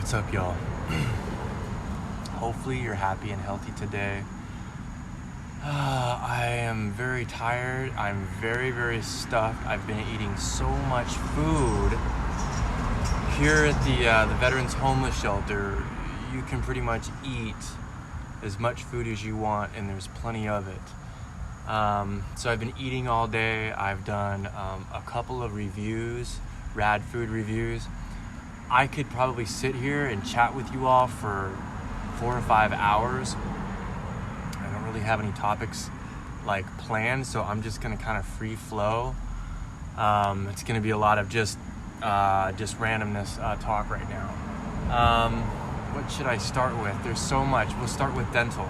What's up, y'all? Hopefully you're happy and healthy today. I am very tired. I'm very stuffed. I've been eating so much food. Here at the Veterans Homeless Shelter, you can pretty much eat as much food as you want, and there's plenty of it. So I've been eating all day. I've done a couple of reviews, rad food reviews. I could probably sit here and chat with you all for 4 or 5 hours. I don't really have any topics like planned, so I'm just gonna kind of free flow. It's gonna be a lot of just randomness talk right now. What should I start with? There's so much. We'll start with dental.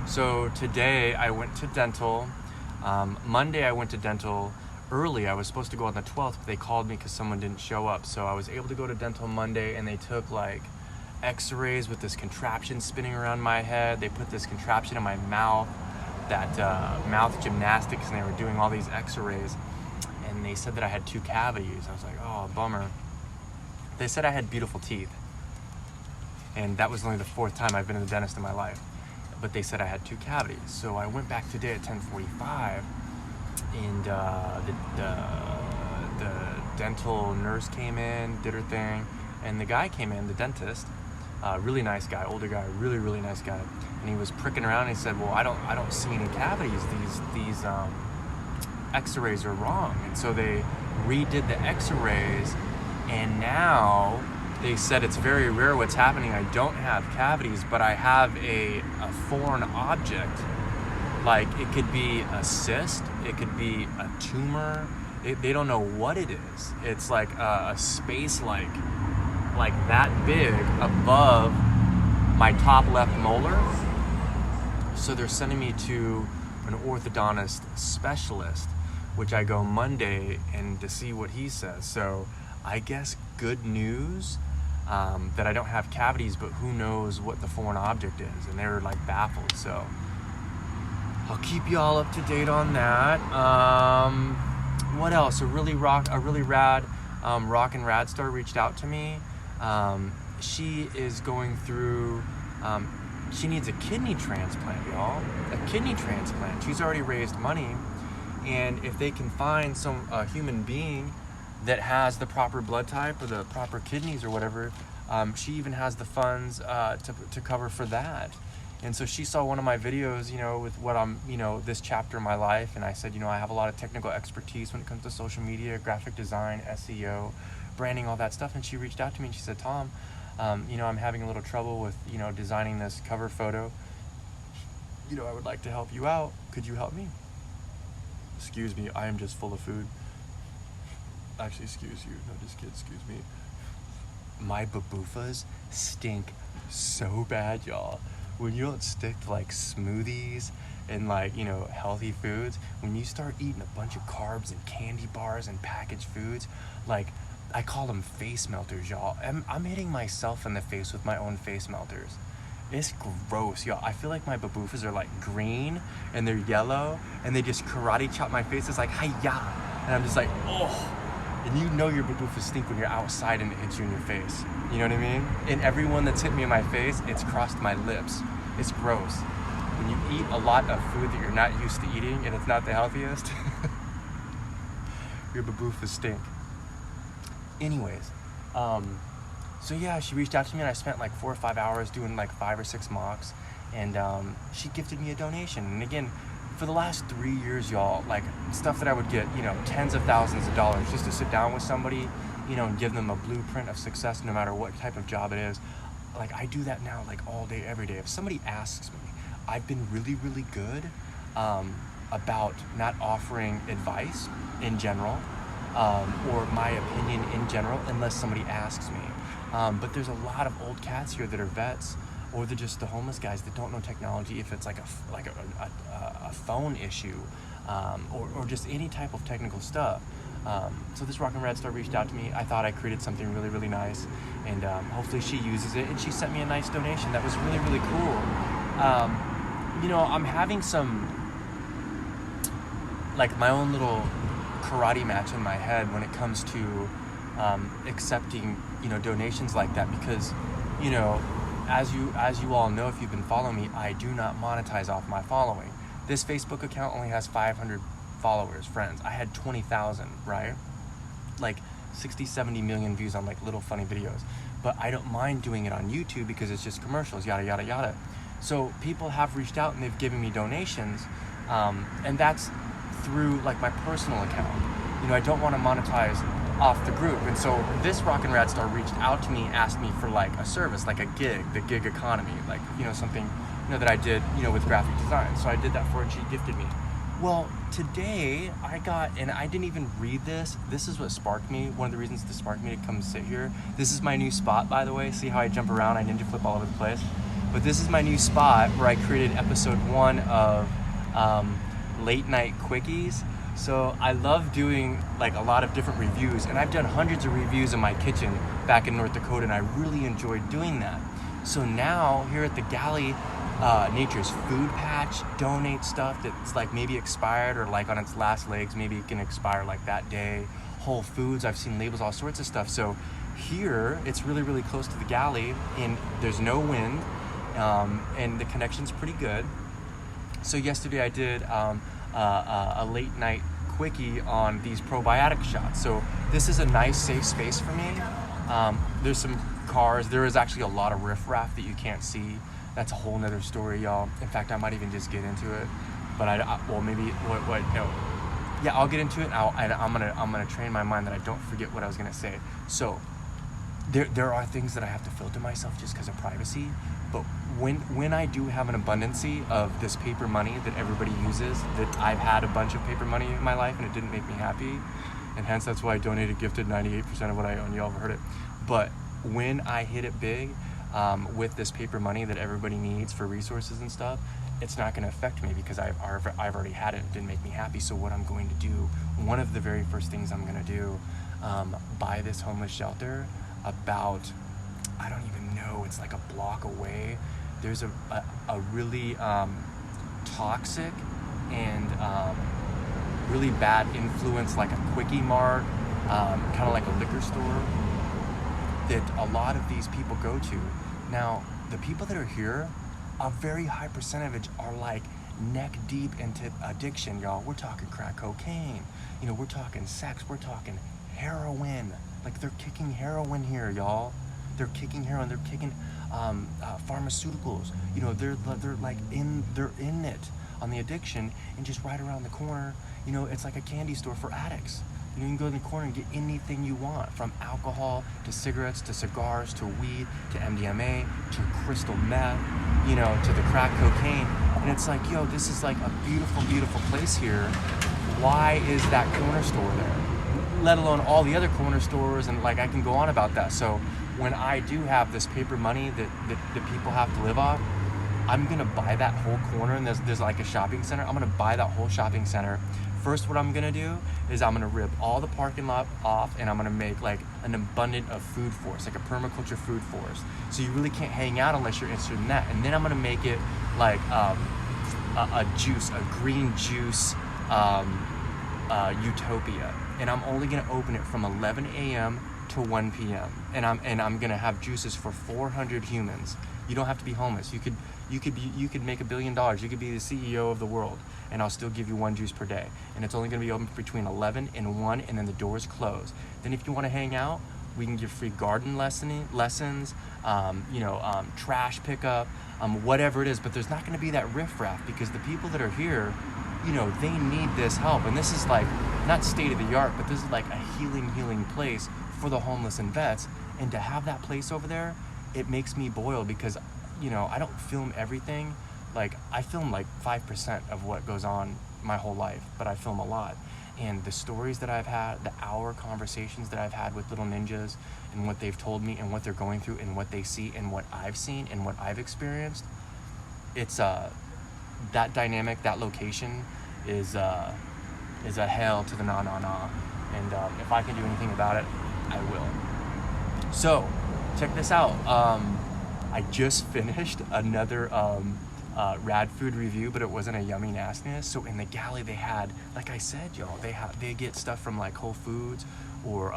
So today I went to dental. Monday I went to dental early. I was supposed to go on the 12th, but they called me because someone didn't show up. So I was able to go to dental Monday, and they took like x-rays with this contraption spinning around my head. They put this contraption in my mouth, that mouth gymnastics, and they were doing all these x-rays. And they said that I had 2 cavities. I was like, oh, bummer. They said I had beautiful teeth. And that was only the 4th time I've been to the dentist in my life. But they said I had 2 cavities. So I went back today at 10:45, and the dental nurse came in, did her thing, and the guy came in, the dentist, really nice guy, older guy, really nice guy, and he was pricking around, and he said, well, I don't see any cavities. These x-rays are wrong. And so they redid the x-rays, and now they said it's very rare what's happening. I don't have cavities, but I have a foreign object. Like, it could be a cyst, it could be a tumor. They don't know what it is. It's like a space like that big above my top left molar. So they're sending me to an orthodontist specialist, which I go Monday and to see what he says. So I guess good news that I don't have cavities, but who knows what the foreign object is, and they're like baffled. So I'll keep y'all up to date on that. What else? A really rad RawKin RadStar reached out to me. She is going through, she needs a kidney transplant, y'all. A kidney transplant. She's already raised money, and if they can find a human being that has the proper blood type or the proper kidneys or whatever, she even has the funds to cover for that. And so she saw one of my videos, with what I'm, this chapter in my life, and I said, I have a lot of technical expertise when it comes to social media, graphic design, SEO, branding, all that stuff. And she reached out to me and she said, Tom, I'm having a little trouble with, designing this cover photo. I would like to help you out. Could you help me? Excuse me, I am just full of food. Actually, excuse you. No, just kidding, excuse me. My baboofas stink so bad, y'all. When you don't stick to like smoothies and healthy foods, when you start eating a bunch of carbs and candy bars and packaged foods, like I call them face melters, y'all. I'm hitting myself in the face with my own face melters. It's gross, y'all. I feel like my baboofas are like green and they're yellow and they just karate chop my face. It's like, hi-ya. And I'm just like, oh. And your baboofas stink when you're outside and it hits you in your face. You know what I mean? And everyone that's hit me in my face, it's crossed my lips. It's gross. When you eat a lot of food that you're not used to eating and it's not the healthiest, your baboofas stink. Anyways, so yeah, she reached out to me and I spent like 4 or 5 hours doing like 5 or 6 mocks, and she gifted me a donation. And again, for the last 3 years, y'all, like stuff that I would get, tens of thousands of dollars just to sit down with somebody, and give them a blueprint of success no matter what type of job it is. Like I do that now, like all day, every day. If somebody asks me, I've been really good about not offering advice in general, or my opinion in general, unless somebody asks me. But there's a lot of old cats here that are vets, or they're just the homeless guys that don't know technology. If it's like a phone issue, or just any type of technical stuff. So this RawKin RadStar reached out to me. I thought I created something really nice, and hopefully she uses it. And she sent me a nice donation. That was really cool. I'm having some, like, my own little karate match in my head when it comes to accepting, donations like that, because, as you all know, if you've been following me, I do not monetize off my following. This Facebook account only has 500 followers, friends. I had 20,000, right? Like 60, 70 million views on like little funny videos. But I don't mind doing it on YouTube because it's just commercials, yada, yada, yada. So people have reached out and they've given me donations, and that's through like my personal account. I don't want to monetize off the group. And so this RawKin RadStar reached out to me, asked me for like a service, like a gig, the gig economy, like, something, that I did, with graphic design. So I did that for her and she gifted me. Well, today I got, and I didn't even read this. This is what sparked me. One of the reasons this sparked me to come sit here. This is my new spot, by the way. See how I jump around? I ninja flip all over the place. But this is my new spot where I created episode 1 of Late Night Quickies. So I love doing like a lot of different reviews, and I've done hundreds of reviews in my kitchen back in North Dakota, and I really enjoyed doing that. So now here at the Galley, Nature's Food Patch donate stuff that's like maybe expired or like on its last legs, maybe it can expire like that day. Whole Foods, I've seen labels, all sorts of stuff. So here it's really, really close to the Galley, and there's no wind, and the connection's pretty good. So yesterday I did a late night quickie on these probiotic shots. So this is a nice safe space for me. There's some cars. There is actually a lot of riffraff that you can't see. That's a whole nother story, y'all. In fact, I might even just get into it. But I'll get into it. And I'm gonna train my mind that I don't forget what I was gonna say. So there are things that I have to filter myself just because of privacy. But when I do have an abundancy of this paper money that everybody uses, that I've had a bunch of paper money in my life and it didn't make me happy, and hence that's why I donated, gifted 98% of what I own. Y'all have heard it. But when I hit it big with this paper money that everybody needs for resources and stuff, it's not going to affect me because I've already had it. It didn't make me happy. So what I'm going to do, one of the very first things I'm going to do, buy this homeless shelter about, I don't even know, it's like a block away. There's a really toxic and really bad influence, like a Quickie Mart, kind of like a liquor store that a lot of these people go to. Now, the people that are here, a very high percentage are like neck deep into addiction, y'all. We're talking crack cocaine, we're talking sex, we're talking heroin. Like they're kicking heroin here, y'all. They're kicking heroin, they're kicking pharmaceuticals. They're in it on the addiction, and just right around the corner, it's like a candy store for addicts. You can go in the corner and get anything you want, from alcohol to cigarettes to cigars to weed to MDMA to crystal meth, to the crack cocaine. And it's like, this is like a beautiful, beautiful place here. Why is that corner store there? Let alone all the other corner stores, and like I can go on about that. So when I do have this paper money that people have to live off, I'm gonna buy that whole corner, and there's like a shopping center. I'm gonna buy that whole shopping center. First, what I'm gonna do is I'm gonna rip all the parking lot off, and I'm gonna make like an abundant of food forest, like a permaculture food forest. So you really can't hang out unless you're interested in that. And then I'm gonna make it like a green juice utopia. And I'm only gonna open it from 11 a.m. to 1 p.m. And I'm gonna have juices for 400 humans. You don't have to be homeless. You could make $1 billion. You could be the CEO of the world, and I'll still give you 1 juice per day. And it's only gonna be open between 11 and 1, and then the doors close. Then if you wanna hang out, we can give free garden lessons, trash pickup, whatever it is. But there's not gonna be that riffraff, because the people that are here, they need this help. And this is like, not state of the art, but this is like a healing place for the homeless and vets. And to have that place over there, it makes me boil, because, I don't film everything. Like, I film like 5% of what goes on my whole life, but I film a lot. And the stories that I've had, the hour conversations that I've had with little ninjas, and what they've told me, and what they're going through, and what they see, and what I've seen, and what I've experienced, it's that dynamic, that location is a hell to the na. And if I can do anything about it, I will. So check this out. I just finished another rad food review, but it wasn't a yummy nastiness. So in the Galley, they had, like I said, y'all, they get stuff from like Whole Foods, or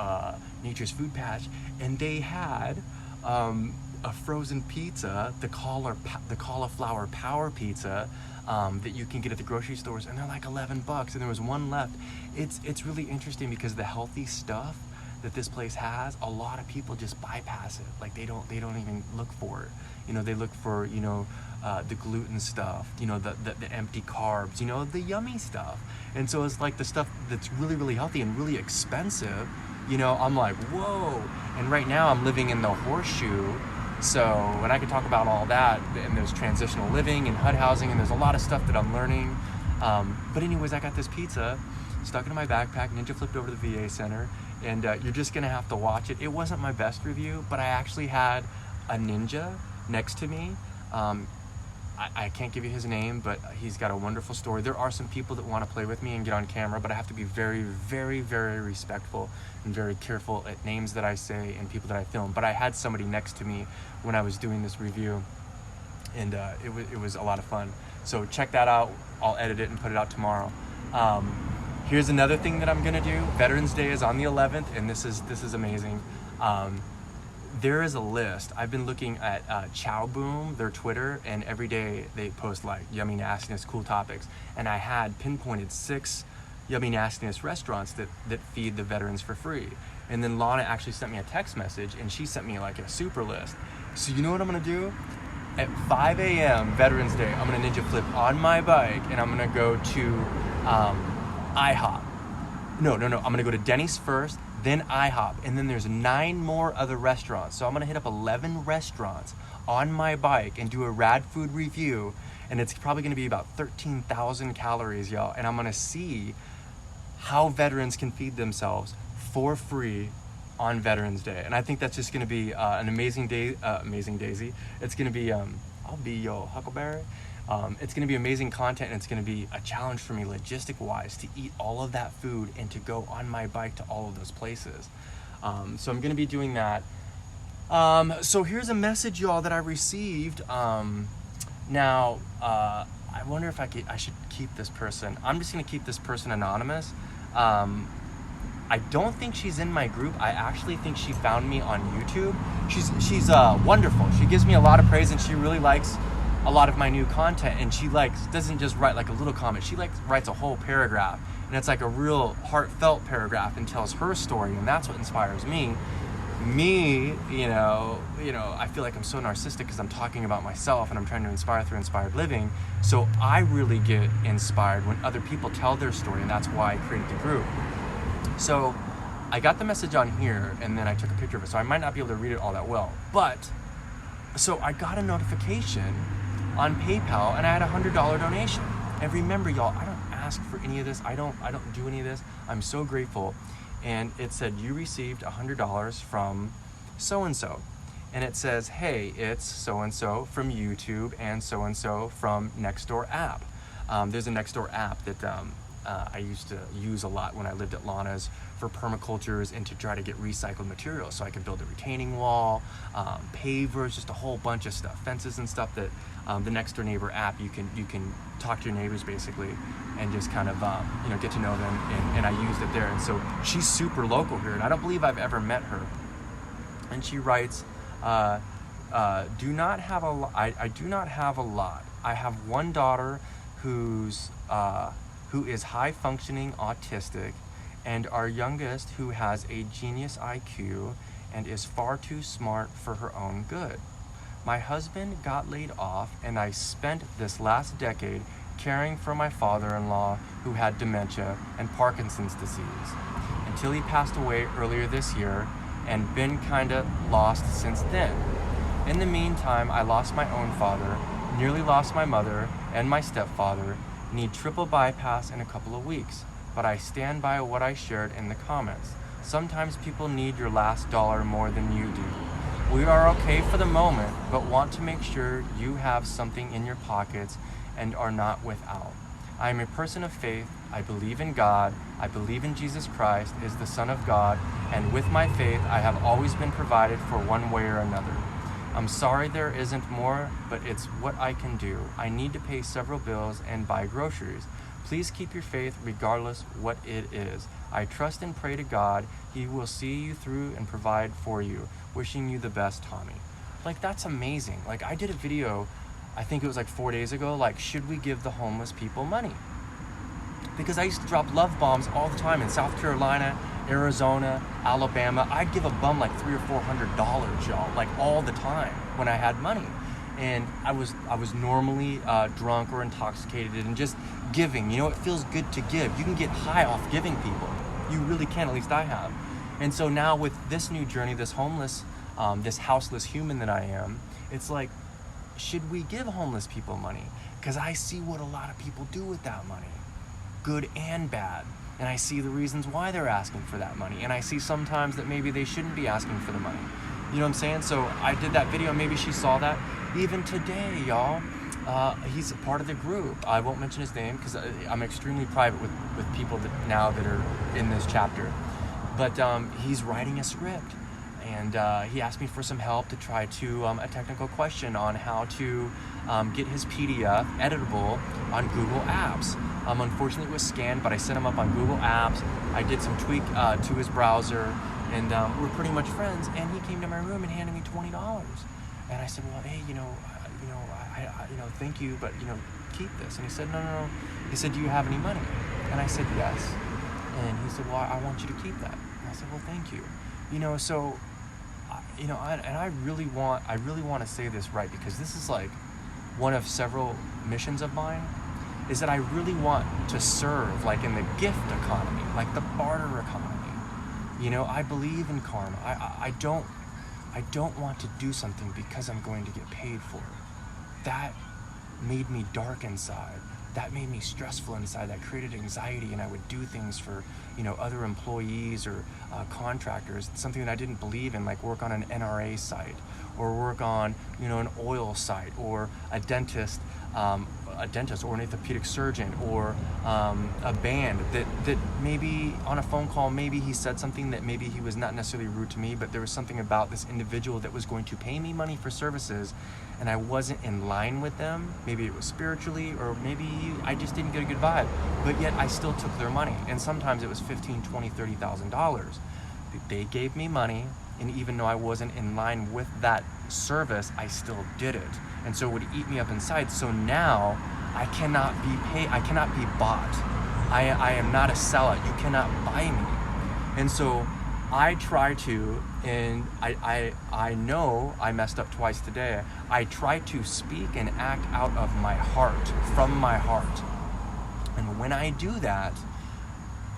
Nature's Food Patch, and they had a frozen pizza, the cauliflower power pizza, that you can get at the grocery stores, and they're like $11, and there was one left. It's really interesting because the healthy stuff that this place has, a lot of people just bypass it. Like they don't even look for it. You know, they look for, you know, the gluten stuff, you know, the empty carbs, you know, the yummy stuff. And so it's like the stuff that's really, really healthy and really expensive, you know, I'm like, whoa. And right now I'm living in the Horseshoe. So, and I could talk about all that, and there's transitional living and HUD housing, and there's a lot of stuff that I'm learning. But anyways, I got this pizza stuck into my backpack, ninja flipped over to the VA center, and you're just gonna have to watch it. It wasn't my best review, but I actually had a ninja next to me. I can't give you his name, but he's got a wonderful story. There are some people that want to play with me and get on camera, but I have to be very, very, very respectful and very careful at names that I say and people that I film. But I had somebody next to me when I was doing this review, and it was a lot of fun. So check that out. I'll edit it and put it out tomorrow. Here's another thing that I'm gonna do. Veterans Day is on the 11th, and this is amazing. There is a list. I've been looking at Chow Boom, their Twitter, and every day they post like yummy nastiness, cool topics. And I had pinpointed 6 yummy nastiness restaurants that feed the veterans for free. And then Lana actually sent me a text message, and she sent me like a super list. So you know what I'm gonna do? At 5 a.m. Veterans Day, I'm gonna ninja flip on my bike, and I'm gonna go to IHOP. No, I'm gonna go to Denny's first, then IHOP, and then there's 9 more other restaurants. So I'm gonna hit up 11 restaurants on my bike and do a rad food review, and it's probably gonna be about 13,000 calories, y'all. And I'm gonna see how veterans can feed themselves for free on Veterans Day. And I think that's just gonna be an amazing day, amazing daisy. It's gonna be, I'll be your Huckleberry. It's gonna be amazing content, and it's gonna be a challenge for me logistic-wise to eat all of that food and to go on my bike to all of those places. So I'm gonna be doing that. So here's a message, y'all, that I received. Now, I wonder if I should keep this person. I'm just gonna keep this person anonymous. I don't think she's in my group. I actually think she found me on YouTube. She's wonderful. She gives me a lot of praise, and she really likes a lot of my new content, and she doesn't just write like a little comment. She writes a whole paragraph, and it's like a real heartfelt paragraph, and tells her story, and that's what inspires me. You know, I feel like I'm so narcissistic because I'm talking about myself and I'm trying to inspire through inspired living. So I really get inspired when other people tell their story, and that's why I created the group. So I got the message on here, and then I took a picture of it, so I might not be able to read it all that well. But so I got a notification on PayPal, and I had a $100 donation. And remember, y'all, I don't ask for any of this. I don't do any of this. I'm so grateful. And it said, you received $100 from so-and-so. And it says, hey, it's so-and-so from YouTube and so-and-so from Nextdoor app. There's a Nextdoor app that I used to use a lot when I lived at Lana's for permacultures and to try to get recycled materials. So I could build a retaining wall, pavers, just a whole bunch of stuff, fences and stuff that the Nextdoor Neighbor app, you can talk to your neighbors basically and just kind of get to know them, and I used it there. And so she's super local here, and I don't believe I've ever met her. And she writes, I do not have a lot. I have one daughter who is high functioning autistic, and our youngest who has a genius IQ and is far too smart for her own good. My husband got laid off, and I spent this last decade caring for my father-in-law who had dementia and Parkinson's disease until he passed away earlier this year, and been kinda lost since then. In the meantime, I lost my own father, nearly lost my mother and my stepfather, need triple bypass in a couple of weeks, but I stand by what I shared in the comments. Sometimes people need your last dollar more than you do. We are okay for the moment, but want to make sure you have something in your pockets and are not without. I am a person of faith. I believe in God. I believe in Jesus Christ is the Son of God, and with my faith, I have always been provided for one way or another. I'm sorry there isn't more, but it's what I can do. I need to pay several bills and buy groceries. Please keep your faith regardless what it is. I trust and pray to God He will see you through and provide for you. Wishing you the best, Tommy. Like, that's amazing. Like, I did a video, I think it was like 4 days ago, like, should we give the homeless people money? Because I used to drop love bombs all the time in South Carolina, Arizona, Alabama. I'd give a bum like $300 or $400, y'all, like all the time when I had money. And I was normally drunk or intoxicated and just giving. You know, it feels good to give. You can get high off giving people. You really can, at least I have. And so now with this new journey, this homeless, this houseless human that I am, it's like, should we give homeless people money? Because I see what a lot of people do with that money, good and bad. And I see the reasons why they're asking for that money. And I see sometimes that maybe they shouldn't be asking for the money. You know what I'm saying? So I did that video, maybe she saw that. Even today, y'all, he's a part of the group. I won't mention his name because I'm extremely private with people that are in this chapter. But he's writing a script. And he asked me for some help to try to, a technical question on how to get his PDF editable on Google Apps. Unfortunately, it was scanned, but I sent him up on Google Apps. I did some tweak to his browser, and we're pretty much friends. And he came to my room and handed me $20. And I said, well, hey, I thank you, but keep this. And he said, no. He said, do you have any money? And I said, yes. And he said, well, I want you to keep that. And I said, well, thank you. So. I really want to say this right, because this is like one of several missions of mine, is that I really want to serve like in the gift economy, like the barter economy. I believe in karma. I don't want to do something because I'm going to get paid for it. That made me dark inside. That made me stressful inside. That created anxiety, and I would do things for other employees or contractors, something that I didn't believe in, like work on an NRA site or work on an oil site, or a dentist or an orthopedic surgeon, or a band that maybe on a phone call, maybe he said something that maybe he was not necessarily rude to me, but there was something about this individual that was going to pay me money for services, and I wasn't in line with them. Maybe it was spiritually, or maybe I just didn't get a good vibe, but yet I still took their money. And sometimes it was $15,000, $20,000, $30,000. They gave me money, and even though I wasn't in line with that service, I still did it. And so it would eat me up inside. So now I cannot be paid, I cannot be bought. I am not a sellout. You cannot buy me. And so I try to, and I know I messed up twice today. I try to speak and act out of my heart, from my heart. And when I do that,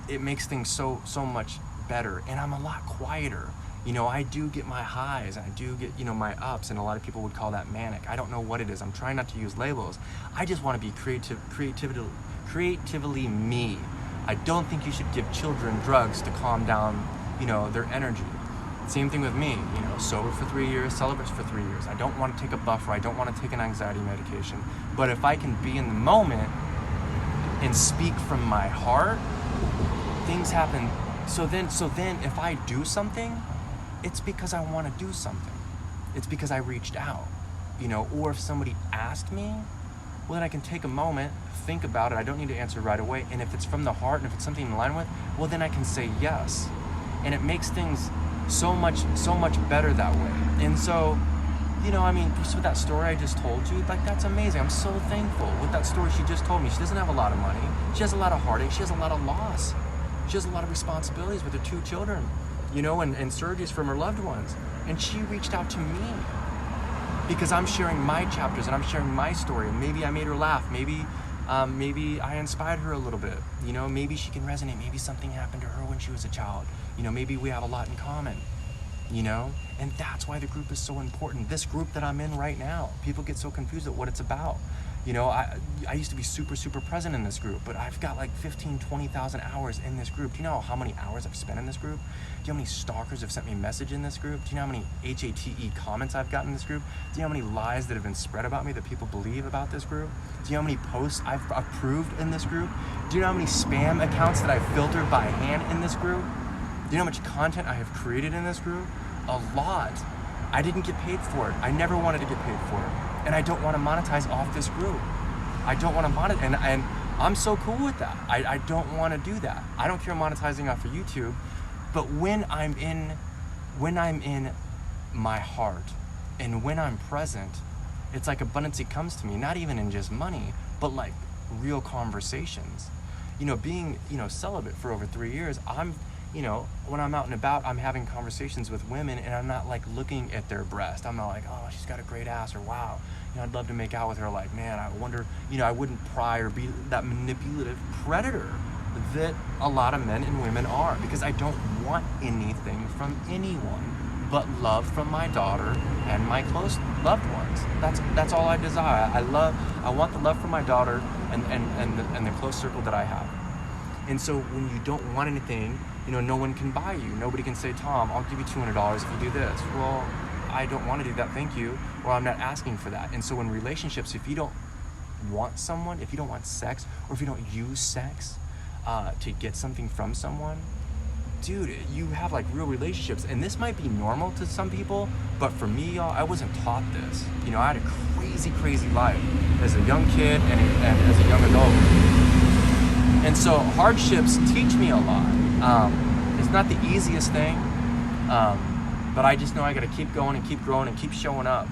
it makes things so much better. And I'm a lot quieter. I do get my highs, and I do get, my ups, and a lot of people would call that manic. I don't know what it is. I'm trying not to use labels. I just want to be creatively me. I don't think you should give children drugs to calm down, their energy. Same thing with me, sober for 3 years, celibate for 3 years. I don't want to take a buffer. I don't want to take an anxiety medication. But if I can be in the moment and speak from my heart, things happen. So then if I do something, it's because I want to do something. It's because I reached out, or if somebody asked me, well, then I can take a moment, think about it. I don't need to answer right away. And if it's from the heart, and if it's something in line with, well, then I can say yes. And it makes things so much better that way. And so, just with that story I just told you, like, that's amazing. I'm so thankful with that story she just told me. She doesn't have a lot of money. She has a lot of heartache. She has a lot of loss. She has a lot of responsibilities with her 2 children, and surgeries from her loved ones. And she reached out to me because I'm sharing my chapters, and I'm sharing my story. And maybe I made her laugh. Maybe I inspired her a little bit. Maybe she can resonate. Maybe something happened to her when she was a child. Maybe we have a lot in common. And that's why the group is so important. This group that I'm in right now, people get so confused at what it's about. I used to be super present in this group, but I've got like 20,000 hours in this group. Do you know how many hours I've spent in this group? Do you know how many stalkers have sent me a message in this group? Do you know how many HATE comments I've gotten in this group? Do you know how many lies that have been spread about me that people believe about this group? Do you know how many posts I've approved in this group? Do you know how many spam accounts that I've filtered by hand in this group? Do you know how much content I have created in this group? A lot. I didn't get paid for it. I never wanted to get paid for it. And I don't want to monetize off this group. I don't want to monetize. And I'm so cool with that. I don't want to do that. I don't care monetizing off of YouTube, but when I'm in my heart and when I'm present, it's like abundance comes to me, not even in just money, but like real conversations. Being, celibate for over 3 years, I'm, when I'm out and about, I'm having conversations with women, and I'm not like looking at their breast. I'm not like, oh, she's got a great ass, or wow, I'd love to make out with her. Like, man, I wonder, I wouldn't pry or be that manipulative predator that a lot of men and women are, because I don't want anything from anyone but love from my daughter and my close loved ones. That's all I desire. I want the love from my daughter and the close circle that I have. And so when you don't want anything, no one can buy you. Nobody can say, Tom, I'll give you $200 if you do this. Well, I don't want to do that, thank you, or I'm not asking for that. And so in relationships, if you don't want someone, if you don't want sex, or if you don't use sex to get something from someone, dude, you have like real relationships. And this might be normal to some people, but for me, y'all, I wasn't taught this. I had a crazy life as a young kid and as a young adult. And so hardships teach me a lot. It's not the easiest thing, but I just know I got to keep going and keep growing and keep showing up.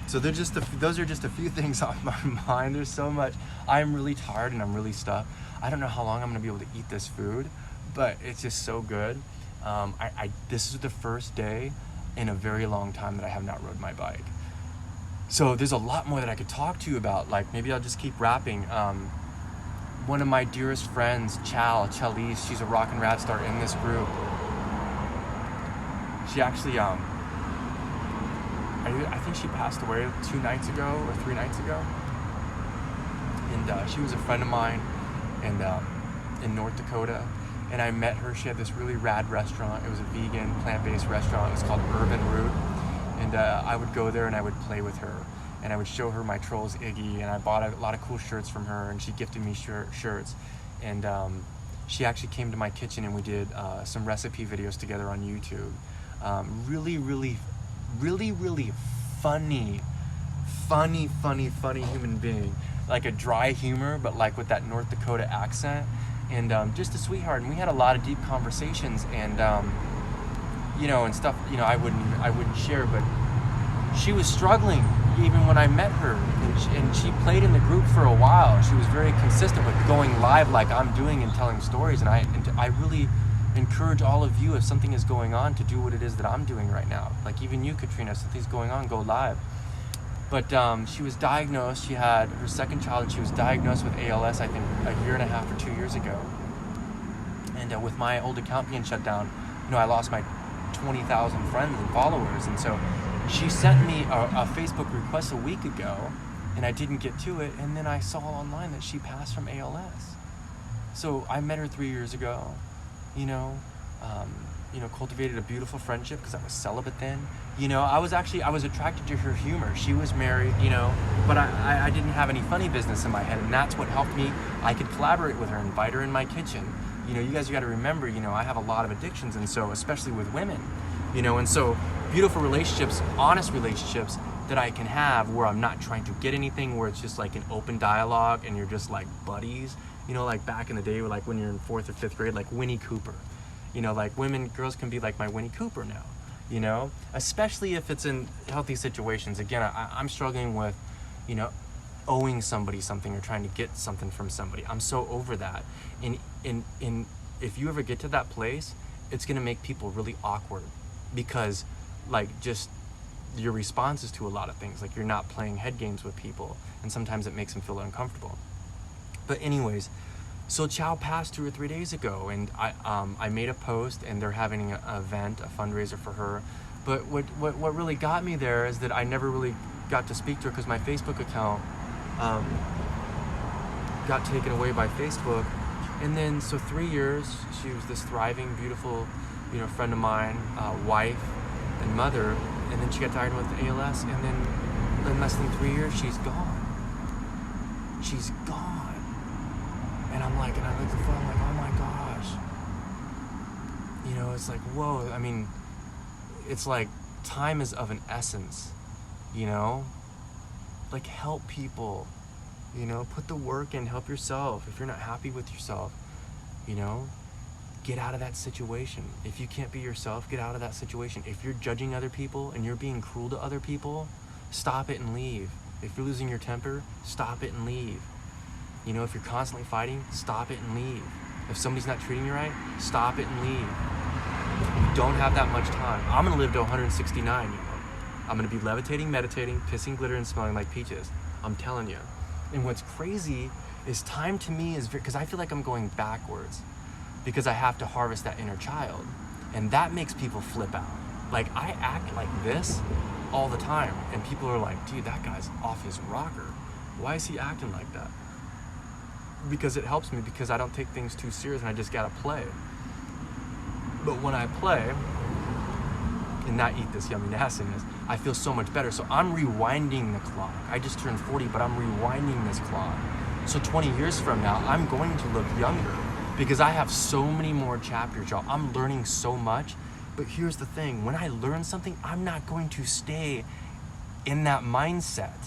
So those are just a few things on my mind. There's so much. I'm really tired and I'm really stuffed. I don't know how long I'm going to be able to eat this food, but it's just so good. This is the first day in a very long time that I have not rode my bike. So there's a lot more that I could talk to you about. Like, maybe I'll just keep rapping. One of my dearest friends, Chalyse, she's a RawKin RadStar in this group. She actually, I think she passed away 2 nights ago or 3 nights ago. And she was a friend of mine in North Dakota. And I met her. She had this really rad restaurant. It was a vegan, plant-based restaurant. It was called Urban Root. And I would go there and I would play with her. And I would show her my Trolls Iggy. And I bought a lot of cool shirts from her. And she gifted me shirts. And she actually came to my kitchen and we did some recipe videos together on YouTube. Really funny human being. Like a dry humor, but like with that North Dakota accent. And just a sweetheart, and we had a lot of deep conversations, and and stuff I wouldn't share, but she was struggling even when I met her, and she played in the group for a while. She was very consistent with going live like I'm doing and telling stories, and I really encourage all of you, if something is going on, to do what it is that I'm doing right now. Like even you, Katrina, if something's going on, go live. But she was diagnosed. She had her second child, and she was diagnosed with ALS, I think, 1.5 or 2 years ago. And with my old account being shut down, I lost my 20,000 friends and followers. And so she sent me a Facebook request a week ago, and I didn't get to it. And then I saw online that she passed from ALS. So I met her 3 years ago, cultivated a beautiful friendship because I was celibate then. I was attracted to her humor. She was married, but I didn't have any funny business in my head, and that's what helped me. I could collaborate with her, invite her in my kitchen. You guys got to remember, I have a lot of addictions, and so especially with women, and so beautiful relationships, honest relationships that I can have where I'm not trying to get anything, where it's just like an open dialogue and you're just like buddies, like back in the day, like when you're in 4th or 5th grade, like Winnie Cooper. Like girls can be like my Winnie Cooper now, especially if it's in healthy situations. Again, I'm struggling with, owing somebody something or trying to get something from somebody. I'm so over that. And if you ever get to that place, it's going to make people really awkward because just your responses to a lot of things, like you're not playing head games with people, and sometimes it makes them feel uncomfortable. But anyways, so Chow passed 2 or 3 days ago, and I made a post, and they're having an event, a fundraiser for her. But what really got me there is that I never really got to speak to her because my Facebook account got taken away by Facebook. And then, so 3 years, she was this thriving, beautiful, friend of mine, wife and mother, and then she got diagnosed with ALS, and then in less than 3 years, she's gone. She's gone. And I'm like, and I look at the phone, I'm like, oh my gosh. It's like, whoa. I mean, it's like time is of an essence, Like help people, You know, put the work in, help yourself. If you're not happy with yourself, you know, get out of that situation. If you can't be yourself, get out of that situation. If you're judging other people and you're being cruel to other people, stop it and leave. If you're losing your temper, stop it and leave. You know, if you're constantly fighting, stop it and leave. If somebody's not treating you right, stop it and leave. You don't have that much time. I'm gonna live to 169, you know. I'm gonna be levitating, meditating, pissing glitter, and smelling like peaches. I'm telling you. And what's crazy is time to me is, because I feel like I'm going backwards, because I have to harvest that inner child. And that makes people flip out. Like, I act like this all the time, and people are like, dude, that guy's off his rocker. Why is he acting like that? Because it helps me, because I don't take things too serious and I just gotta play. But when I play and not eat this yummy nastiness, I feel so much better. So I'm rewinding the clock. I just turned 40, but I'm rewinding this clock. So 20 years from now, I'm going to look younger, because I have so many more chapters, y'all. I'm learning so much. But here's the thing, when I learn something, I'm not going to stay in that mindset.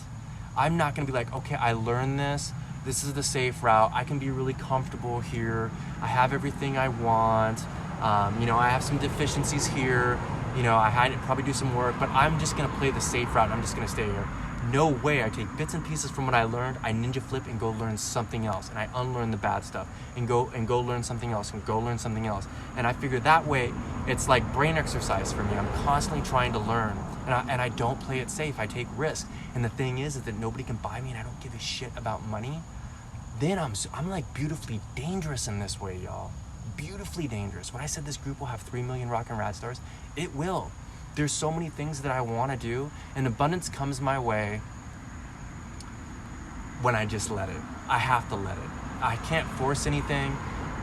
I'm not gonna be like, okay, I learned this. This is the safe route. I can be really comfortable here. I have everything I want. You know, I have some deficiencies here. You know, I had to probably do some work, but I'm just gonna play the safe route. I'm just gonna stay here. No way. I take bits and pieces from what I learned. I ninja flip and go learn something else, and I unlearn the bad stuff and go learn something else and go learn something else. And I figure that way, it's like brain exercise for me. I'm constantly trying to learn, and I don't play it safe. I take risks. And the thing is that nobody can buy me, and I don't give a shit about money. Then I'm like beautifully dangerous in this way, y'all. Beautifully dangerous. When I said this group will have 3 million RawKin RadStars, it will. There's so many things that I want to do, and abundance comes my way when I just let it. I have to let it. I can't force anything.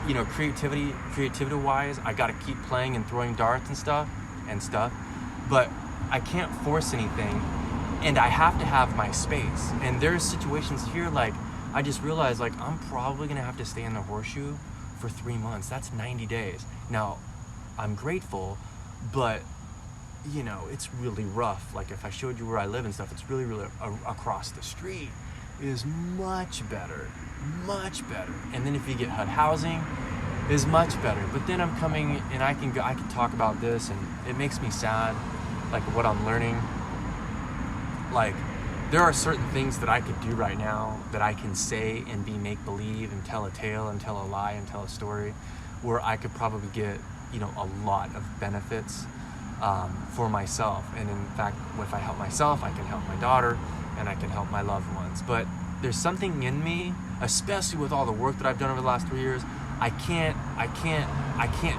You know, creativity wise, I got to keep playing and throwing darts and stuff, but I can't force anything, and I have to have my space. And there's situations here, like, I just realized, like, I'm probably gonna have to stay in the horseshoe for 3 months. That's 90 days. Now, I'm grateful, but you know, it's really rough. Like, if I showed you where I live and stuff, it's really, really across the street is much better. And then if you get HUD housing, is much better. But then I'm coming, and I can talk about this, and it makes me sad, like what I'm learning. Like, there are certain things that I could do right now that I can say and be make-believe and tell a tale and tell a lie and tell a story, where I could probably get, you know, a lot of benefits for myself. And in fact, if I help myself, I can help my daughter and I can help my loved ones. But there's something in me, especially with all the work that I've done over the last 3 years, I can't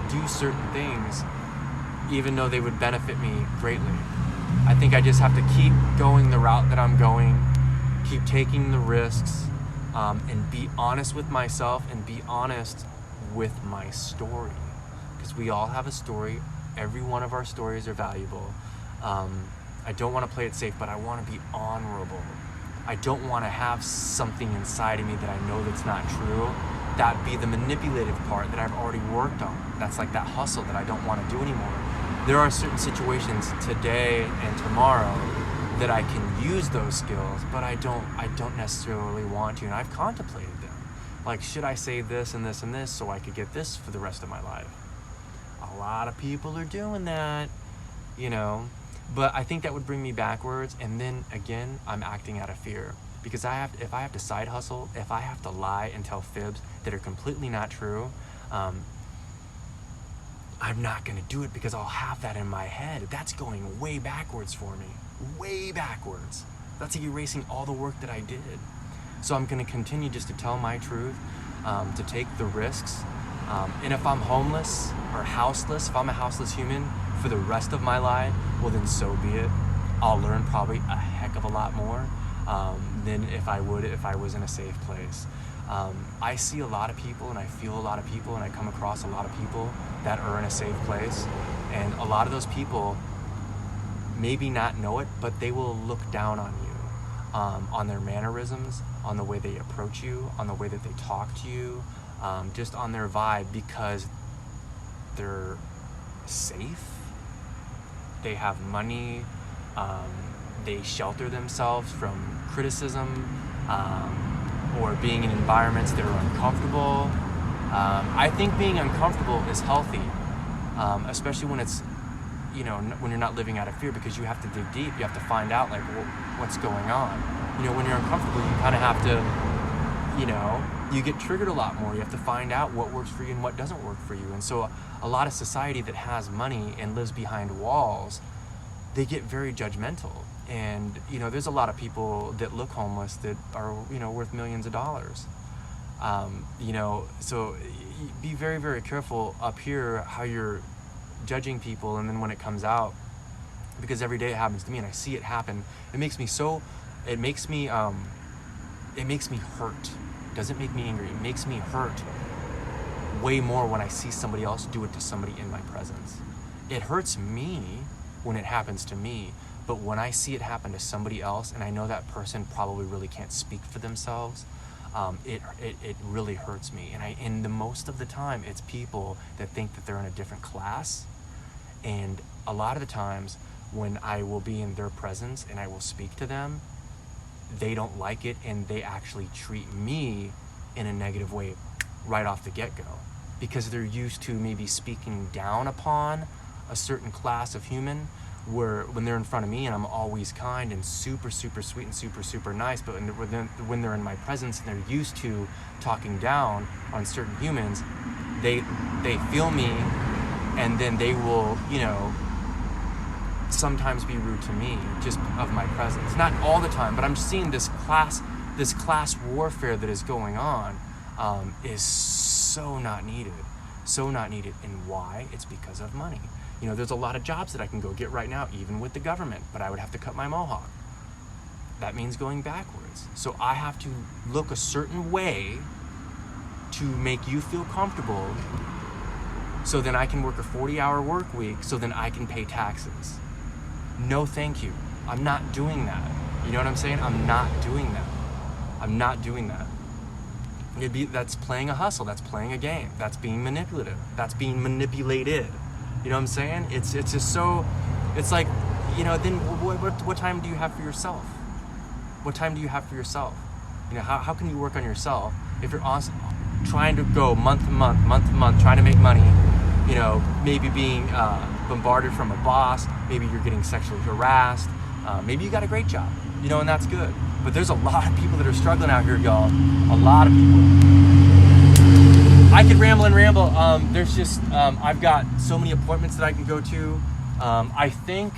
do certain things even though they would benefit me greatly. I think I just have to keep going the route that I'm going, keep taking the risks, and be honest with myself and be honest with my story. Because we all have a story. Every one of our stories are valuable. I don't want to play it safe, but I want to be honorable. I don't want to have something inside of me that I know that's not true. That'd be the manipulative part that I've already worked on. That's like that hustle that I don't want to do anymore. There are certain situations today and tomorrow that I can use those skills, but I don't necessarily want to, and I've contemplated them. Like, should I say this and this and this so I could get this for the rest of my life? A lot of people are doing that, you know, but I think that would bring me backwards. And then again, I'm acting out of fear, because if I have to side hustle, if I have to lie and tell fibs that are completely not true, I'm not going to do it, because I'll have that in my head. That's going way backwards for me, way backwards. That's erasing all the work that I did. So I'm going to continue just to tell my truth, to take the risks. And if I'm homeless or houseless, if I'm a houseless human for the rest of my life, well, then so be it. I'll learn probably a heck of a lot more than if I was in a safe place. I see a lot of people, and I feel a lot of people, and I come across a lot of people that are in a safe place. And a lot of those people maybe not know it, but they will look down on you, on their mannerisms, on the way they approach you, on the way that they talk to you, just on their vibe, because they're safe, they have money, they shelter themselves from criticism, or being in environments that are uncomfortable. I think being uncomfortable is healthy, especially when it's, when you're not living out of fear, because you have to dig deep. You have to find out like what's going on. When you're uncomfortable, you kind of have to, you get triggered a lot more. You have to find out what works for you and what doesn't work for you. And so a lot of society that has money and lives behind walls, they get very judgmental. And, there's a lot of people that look homeless that are, worth millions of dollars. So be very, very careful up here how you're judging people, and then when it comes out, because every day it happens to me and I see it happen, it makes me hurt. It doesn't make me angry. It makes me hurt way more when I see somebody else do it to somebody in my presence. It hurts me when it happens to me, but when I see it happen to somebody else and I know that person probably really can't speak for themselves, it really hurts me. And the most of the time, it's people that think that they're in a different class. And a lot of the times when I will be in their presence and I will speak to them, they don't like it, and they actually treat me in a negative way right off the get-go, because they're used to maybe speaking down upon a certain class of human, where when they're in front of me and I'm always kind and super, super sweet and super, super nice, but when they're in my presence and they're used to talking down on certain humans, they feel me, and then they will, sometimes be rude to me just of my presence. Not all the time, but I'm seeing this class warfare that is going on is so not needed. And why? It's because of money. There's a lot of jobs that I can go get right now, even with the government, but I would have to cut my mohawk. That means going backwards. So I have to look a certain way to make you feel comfortable, so then I can work a 40-hour work week, so then I can pay taxes. No, thank you. I'm not doing that. You know what I'm saying? I'm not doing that. That's playing a hustle. That's playing a game. That's being manipulative. That's being manipulated. You know what I'm saying? It's just so, it's like, then what time do you have for yourself? What time do you have for yourself? How can you work on yourself if you're trying to go month to month, trying to make money, maybe being bombarded from a boss, maybe you're getting sexually harassed, maybe you got a great job, and that's good. But there's a lot of people that are struggling out here, y'all. A lot of people. I could ramble and ramble. There's just, I've got so many appointments that I can go to. I think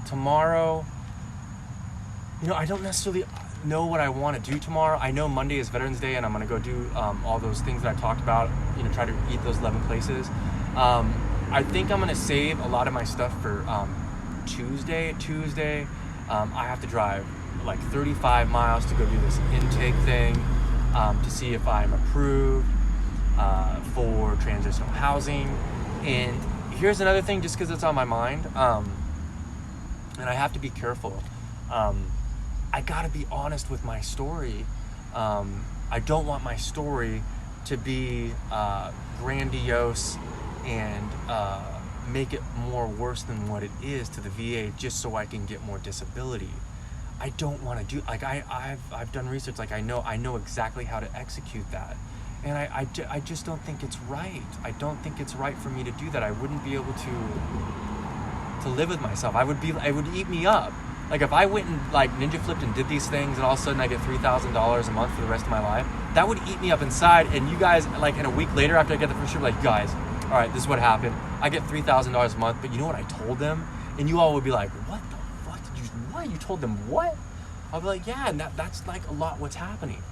tomorrow, I don't necessarily know what I want to do tomorrow. I know Monday is Veterans Day, and I'm going to go do all those things that I talked about, try to eat those 11 places. I think I'm going to save a lot of my stuff for Tuesday. I have to drive like 35 miles to go do this intake thing to see if I'm approved for transitional housing. And here's another thing, just because it's on my mind, and I have to be careful. I gotta be honest with my story. I don't want my story to be grandiose and make it more worse than what it is to the VA, just so I can get more disability. I don't want to do, like, I've done research, like I know exactly how to execute that. And I just don't think it's right. I don't think it's right for me to do that. I wouldn't be able to live with myself. It would eat me up. Like if I went and like ninja flipped and did these things and all of a sudden I get $3,000 a month for the rest of my life, that would eat me up inside. And you guys, like in a week later after I get the first year, like, guys, all right, this is what happened. I get $3,000 a month, but you know what I told them? And you all would be like, what the fuck what? You told them what? I'll be like, yeah, and that's like a lot what's happening,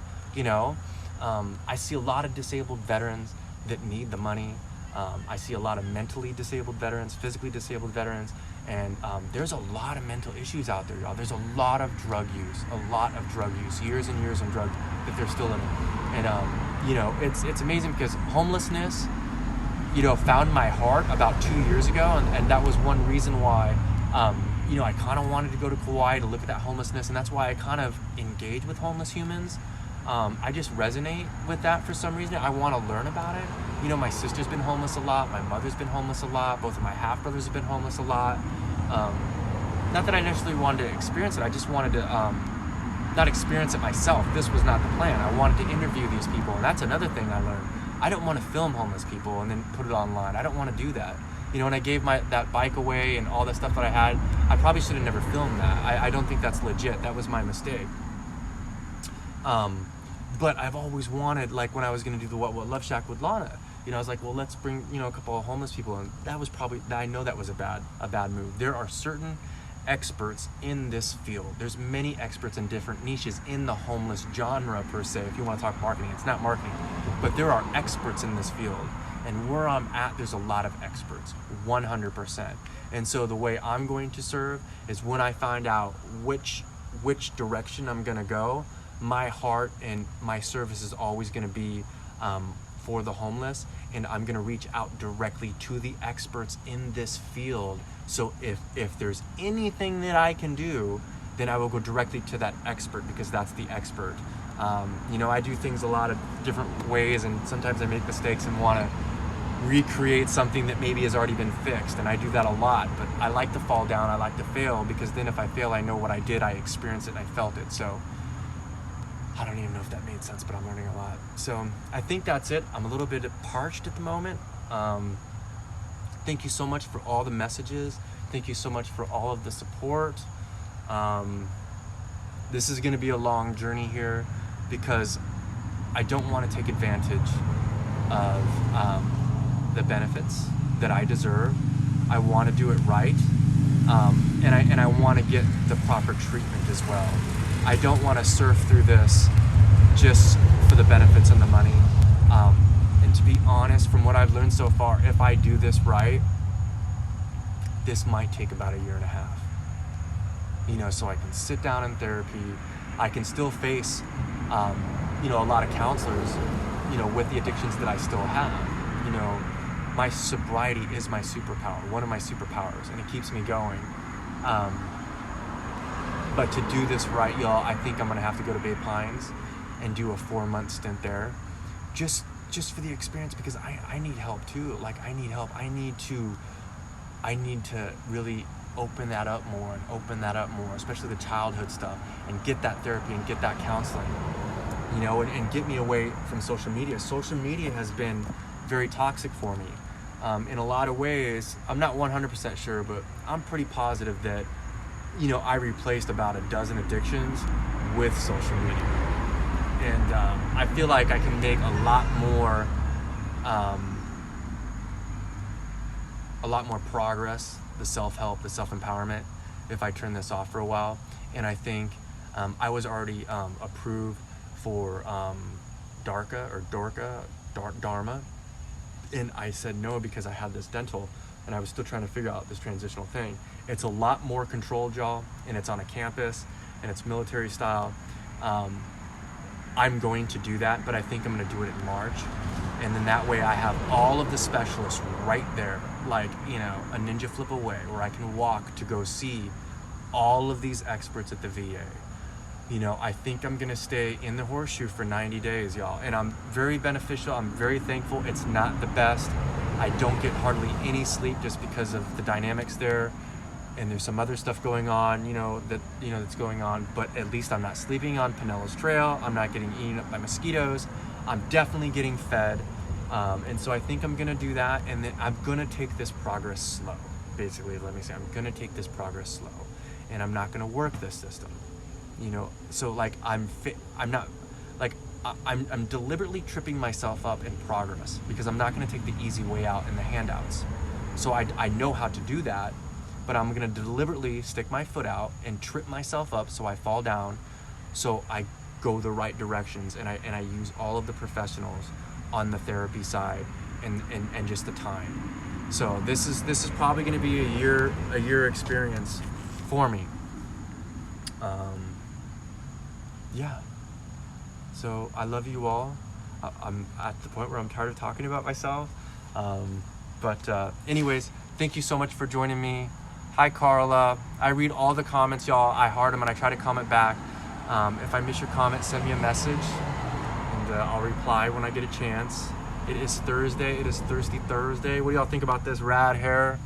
I see a lot of disabled veterans that need the money. I see a lot of mentally disabled veterans, physically disabled veterans, and there's a lot of mental issues out there, y'all. There's a lot of drug use, years and years in drugs that they're still in. And it's amazing because homelessness, found my heart about 2 years ago, and that was one reason why, I kind of wanted to go to Kauai to look at that homelessness, and that's why I kind of engage with homeless humans. I just resonate with that for some reason. I want to learn about it. My sister's been homeless a lot. My mother's been homeless a lot. Both of my half-brothers have been homeless a lot. Not that I necessarily wanted to experience it. I just wanted to not experience it myself. This was not the plan. I wanted to interview these people, and that's another thing I learned. I don't want to film homeless people and then put it online. I don't want to do that. You know, when I gave that bike away and all that stuff that I had, I probably should have never filmed that. I don't think that's legit. That was my mistake. But I've always wanted, like when I was going to do the What Love Shack with Lana, you know, I was like, well, let's bring, you know, a couple of homeless people. And that was probably, I know that was a bad move. There are certain experts in this field. There's many experts in different niches in the homeless genre per se. If you want to talk marketing, it's not marketing, but there are experts in this field. And where I'm at, there's a lot of experts, 100%. And so the way I'm going to serve is when I find out which direction I'm going to go, my heart and my service is always going to be for the homeless, and I'm going to reach out directly to the experts in this field. So if there's anything that I can do, then I will go directly to that expert, because that's the expert. You know, I do things a lot of different ways, and sometimes I make mistakes and want to recreate something that maybe has already been fixed, and I do that a lot. But I like to fall down, I like to fail, because then if I fail, I know what I did, I experienced it, and I felt it. So I don't even know if that made sense, but I'm learning a lot. So I think that's it. I'm a little bit parched at the moment. Thank you so much for all the messages. Thank you so much for all of the support. This is going to be a long journey here, because I don't want to take advantage of the benefits that I deserve. I want to do it right, and I want to get the proper treatment as well. I don't want to surf through this just for the benefits and the money. And to be honest, from what I've learned so far, if I do this right, this might take about 1.5 years. You know, so I can sit down in therapy. I can still face, you know, a lot of counselors, you know, with the addictions that I still have. You know, my sobriety is my superpower, one of my superpowers, and it keeps me going. But to do this right, y'all, I think I'm gonna have to go to Bay Pines and do a 4-month stint there, just for the experience, because I need help too. Like, I need help. I need to really open that up more, especially the childhood stuff, and get that therapy and get that counseling, you know, and get me away from social media. Social media has been very toxic for me. In a lot of ways, I'm not 100% sure, but I'm pretty positive that, you know, I replaced about 12 addictions with social media. And I feel like I can make a lot more progress, the self-help, the self-empowerment, if I turn this off for a while. And I think I was already approved for Dharma. And I said no, because I had this dental, and I was still trying to figure out this transitional thing. It's a lot more controlled, y'all, and it's on a campus, and it's military style. I'm going to do that, but I think I'm going to do it in March. And then that way I have all of the specialists right there, like, you know, a ninja flip away, where I can walk to go see all of these experts at the VA. You know, I think I'm going to stay in the horseshoe for 90 days, y'all. And I'm very beneficial. I'm very thankful. It's not the best. I don't get hardly any sleep just because of the dynamics there. And there's some other stuff going on, that's going on. But at least I'm not sleeping on Pinellas Trail. I'm not getting eaten up by mosquitoes. I'm definitely getting fed. And so I think I'm going to do that. And then I'm going to take this progress slow. Basically, let me say, I'm going to take this progress slow. And I'm not going to work this system. You know, so like I'm deliberately tripping myself up in progress, because I'm not going to take the easy way out in the handouts. So I know how to do that, but I'm going to deliberately stick my foot out and trip myself up so I fall down, so I go the right directions, and I use all of the professionals on the therapy side and just the time. So this is probably going to be a year experience for me. Yeah. So I love you all. I'm at the point where I'm tired of talking about myself. But anyways, thank you so much for joining me. Hi, Carla. I read all the comments, y'all. I heart them, and I try to comment back. If I miss your comment, send me a message, and I'll reply when I get a chance. It is Thursday. It is Thirsty Thursday. What do y'all think about this rad hair?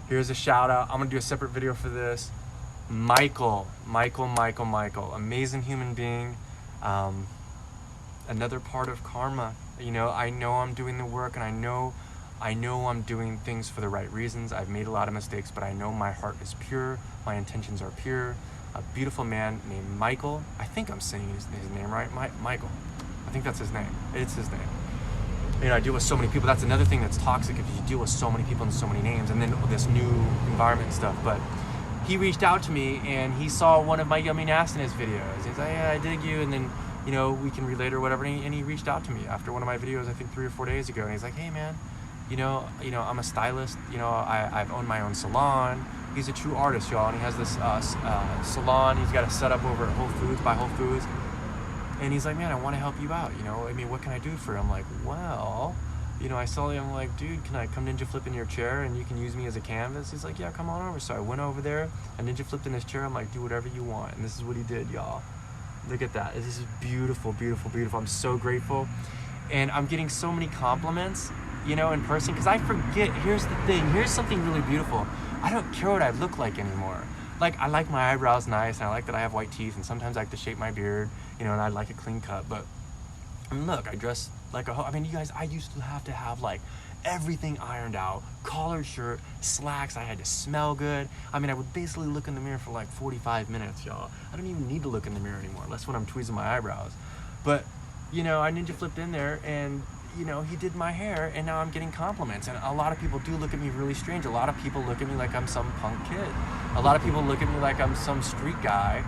Here's a shout out. I'm gonna do a separate video for this. Michael, amazing human being. Another part of karma. You know, I know I'm doing the work, and I know I'm doing things for the right reasons. I've made a lot of mistakes, but I know my heart is pure. My intentions are pure. A beautiful man named Michael. I think I'm saying his name right. Michael. I think that's his name. It's his name. You know, I deal with so many people. That's another thing that's toxic, if you deal with so many people and so many names, and then this new environment and stuff. But he reached out to me, and he saw one of my yummy nastiness videos. He's like, yeah, I dig you, and then, you know, we can relate or whatever. And he reached out to me after one of my videos, I think 3 or 4 days ago, and he's like, hey man, you know, I'm a stylist. You know, I've owned my own salon. He's a true artist, y'all, and he has this salon. He's got a setup over at Whole Foods, by Whole Foods. And he's like, man, I want to help you out, you know? I mean, what can I do for you? I'm like, well, you know, I saw him, I'm like, dude, can I come ninja flip in your chair and you can use me as a canvas? He's like, yeah, come on over. So I went over there, I ninja flipped in his chair. I'm like, do whatever you want. And this is what he did, y'all. Look at that. This is beautiful, beautiful, beautiful. I'm so grateful. And I'm getting so many compliments, you know, in person, because I forget. Here's the thing. Here's something really beautiful. I don't care what I look like anymore. Like, I like my eyebrows nice, and I like that I have white teeth, and sometimes I like to shape my beard, you know, and I like a clean cut. But I mean, look, I dress like I mean, you guys, I used to have like everything ironed out, collared shirt, slacks. I had to smell good. I mean, I would basically look in the mirror for like 45 minutes, y'all. I don't even need to look in the mirror anymore, unless when I'm tweezing my eyebrows. But, you know, I ninja flipped in there, and, you know, he did my hair, and now I'm getting compliments. And a lot of people do look at me really strange. A lot of people look at me like I'm some punk kid. A lot of people look at me like I'm some street guy,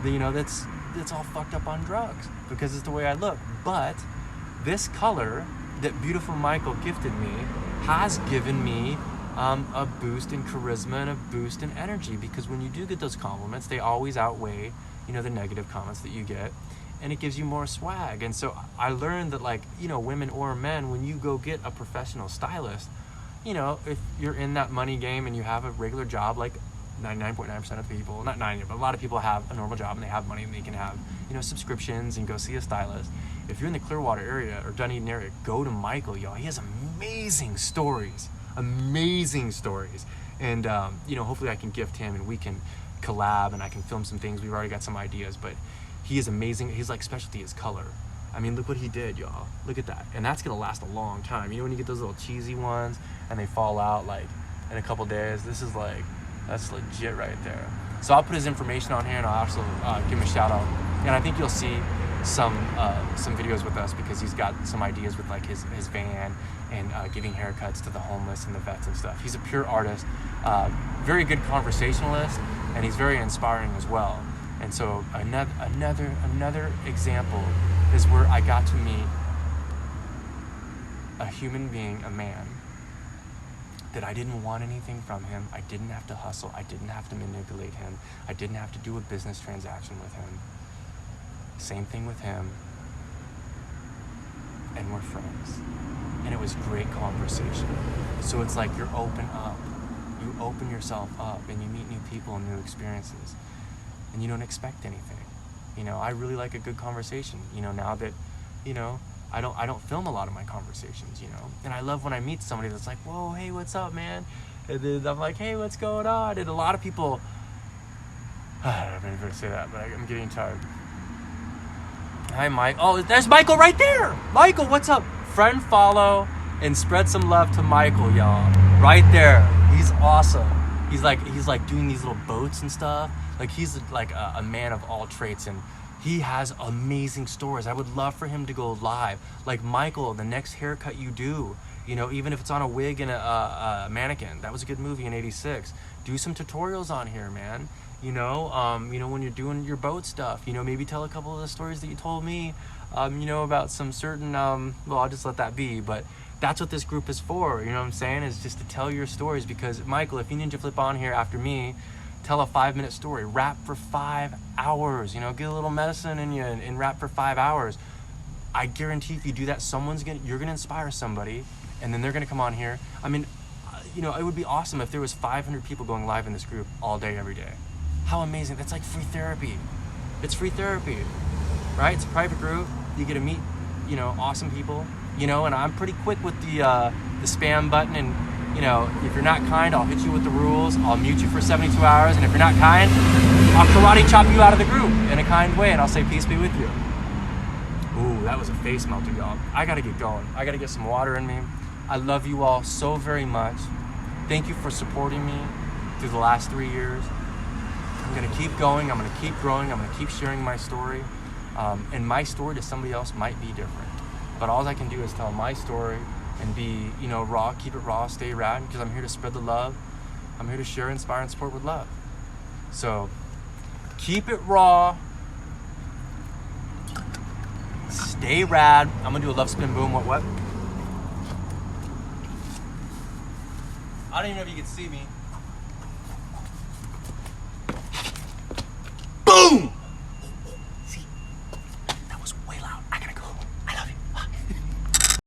you know, that's all fucked up on drugs, because it's the way I look. But this color that beautiful Michael gifted me has given me a boost in charisma and a boost in energy, because when you do get those compliments, they always outweigh, you know, the negative comments that you get, and it gives you more swag. And so I learned that, like, you know, women or men, when you go get a professional stylist, you know, if you're in that money game and you have a regular job, like 99.9% of people, not 90, but a lot of people have a normal job and they have money and they can have, you know, subscriptions and go see a stylist. If you're in the Clearwater area or Dunedin area, go to Michael, y'all. He has amazing stories. And, you know, hopefully I can gift him and we can collab and I can film some things. We've already got some ideas, but he is amazing. His, like, specialty is color. I mean, look what he did, y'all. Look at that. And that's going to last a long time. You know, when you get those little cheesy ones and they fall out, like, in a couple days, this is like, that's legit right there. So I'll put his information on here, and I'll also give him a shout out. And I think you'll see some videos with us, because he's got some ideas with, like, his van and giving haircuts to the homeless and the vets and stuff. He's a pure artist, very good conversationalist, and he's very inspiring as well. And so another example is where I got to meet a human being, a man, that I didn't want anything from him. I didn't have to hustle. I didn't have to manipulate him. I didn't have to do a business transaction with him. Same thing with him. And we're friends. And it was great conversation. So it's like you're open up. You open yourself up and you meet new people and new experiences. And you don't expect anything. You know, I really like a good conversation, you know, now that, you know, I don't film a lot of my conversations, you know, and I love when I meet somebody that's like, whoa, hey, what's up, man? And then I'm like, hey, what's going on? And a lot of people, I don't know if I say that, but I'm getting tired. Hi, Mike. Oh, there's Michael right there. Michael, what's up? Friend, follow, and spread some love to Michael, y'all. Right there. He's awesome. He's like doing these little boats and stuff. Like, he's like a man of all traits, and he has amazing stories. I would love for him to go live. Like, Michael, the next haircut you do, you know, even if it's on a wig and a mannequin. That was a good movie in '86. Do some tutorials on here, man. You know, when you're doing your boat stuff, you know, maybe tell a couple of the stories that you told me, you know, about some certain, well, I'll just let that be, but that's what this group is for, you know what I'm saying, is just to tell your stories. Because, Michael, if you ninja flip on here after me, tell a 5-minute story, rap for 5 hours, you know, get a little medicine in you and rap for 5 hours. I guarantee if you do that, you're gonna inspire somebody, and then they're gonna come on here. I mean, you know, it would be awesome if there was 500 people going live in this group all day, every day. How amazing. That's like free therapy. It's free therapy, right? It's a private group. You get to meet, you know, awesome people, you know, and I'm pretty quick with the spam button. And, you know, if you're not kind, I'll hit you with the rules. I'll mute you for 72 hours. And if you're not kind, I'll karate chop you out of the group in a kind way, and I'll say, peace be with you. Ooh, that was a face melter, y'all. I gotta get going. I gotta get some water in me. I love you all so very much. Thank you for supporting me through the last 3 years. I'm gonna keep going. I'm gonna keep growing. I'm gonna keep sharing my story. And my story to somebody else might be different. But all I can do is tell my story and be, you know, raw, keep it raw, stay rad, because I'm here to spread the love. I'm here to share, inspire, and support with love. So keep it raw. Stay rad. I'm gonna do a love spin boom. What? I don't even know if you can see me.